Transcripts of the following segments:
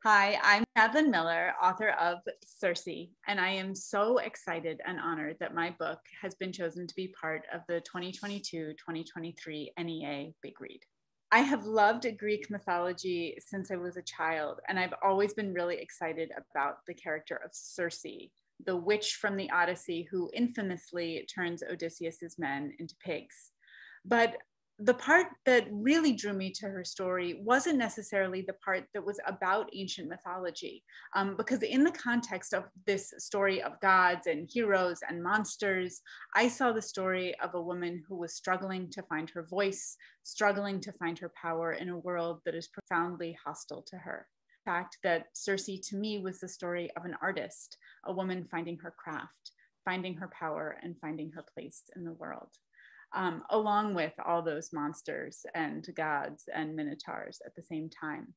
Hi, I'm Madeline Miller, author of Circe, and I am so excited and honored that my book has been chosen to be part of the 2022-2023 NEA Big Read. I have loved Greek mythology since I was a child, and I've always been really excited about the character of Circe, the witch from the Odyssey who infamously turns Odysseus's men into pigs. But the part that really drew me to her story wasn't necessarily the part that was about ancient mythology, because in the context of this story of gods and heroes and monsters, I saw the story of a woman who was struggling to find her voice, struggling to find her power in a world that is profoundly hostile to her. The fact that Circe to me was the story of an artist, a woman finding her craft, finding her power, and finding her place in the world. Along with all those monsters and gods and minotaurs at the same time.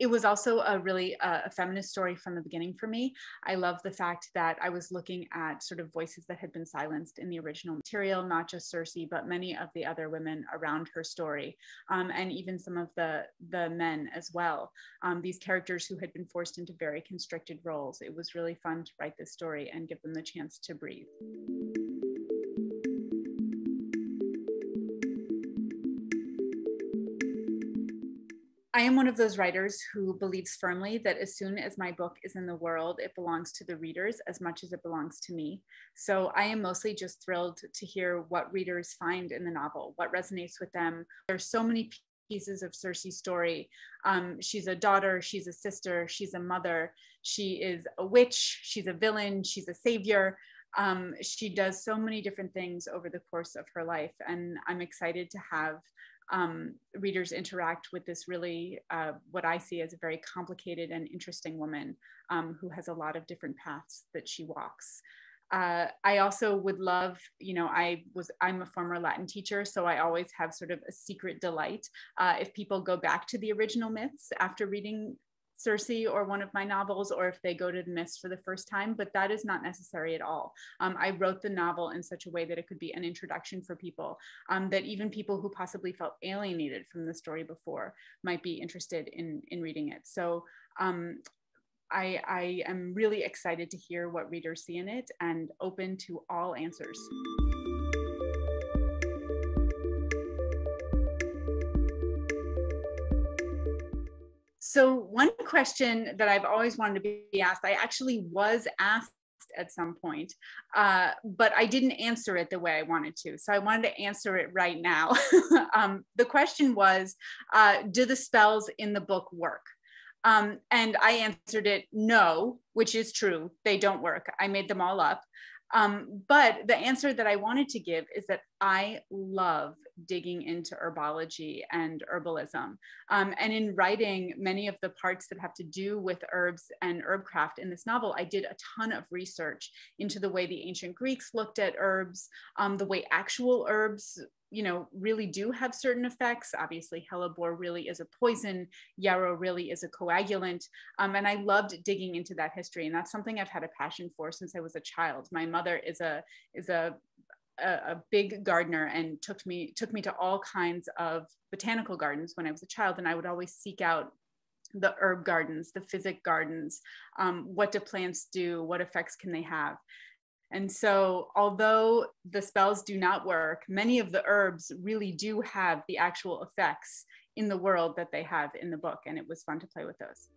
It was also a really a feminist story from the beginning for me. I love the fact that I was looking at sort of voices that had been silenced in the original material, not just Circe, but many of the other women around her story, and even some of the men as well. These characters who had been forced into very constricted roles. It was really fun to write this story and give them the chance to breathe. I am one of those writers who believes firmly that as soon as my book is in the world, it belongs to the readers as much as it belongs to me. So I am mostly just thrilled to hear what readers find in the novel, what resonates with them. There's so many pieces of Circe's story. She's a daughter, she's a sister, she's a mother, she is a witch, she's a villain, she's a savior. She does so many different things over the course of her life, and I'm excited to have readers interact with this really, what I see as a very complicated and interesting woman who has a lot of different paths that she walks. I also would love, I'm a former Latin teacher, so I always have sort of a secret delight if people go back to the original myths after reading Circe or one of my novels, or if they go to the myths for the first time, but that is not necessary at all. I wrote the novel in such a way that it could be an introduction for people, that even people who possibly felt alienated from the story before might be interested in reading it. So I am really excited to hear what readers see in it and open to all answers. So one question that I've always wanted to be asked, I actually was asked at some point, but I didn't answer it the way I wanted to. So I wanted to answer it right now. The question was, do the spells in the book work? And I answered it no, which is true. They don't work. I made them all up. But the answer that I wanted to give is that I love digging into herbology and herbalism. And in writing many of the parts that have to do with herbs and herbcraft in this novel, I did a ton of research into the way the ancient Greeks looked at herbs, the way actual herbs really do have certain effects. Obviously, hellebore really is a poison. Yarrow really is a coagulant. And I loved digging into that history. And that's something I've had a passion for since I was a child. My mother is a big gardener and took me to all kinds of botanical gardens when I was a child. And I would always seek out the herb gardens, the physic gardens. What do plants do? What effects can they have? And so although the spells do not work, many of the herbs really do have the actual effects in the world that they have in the book. And it was fun to play with those.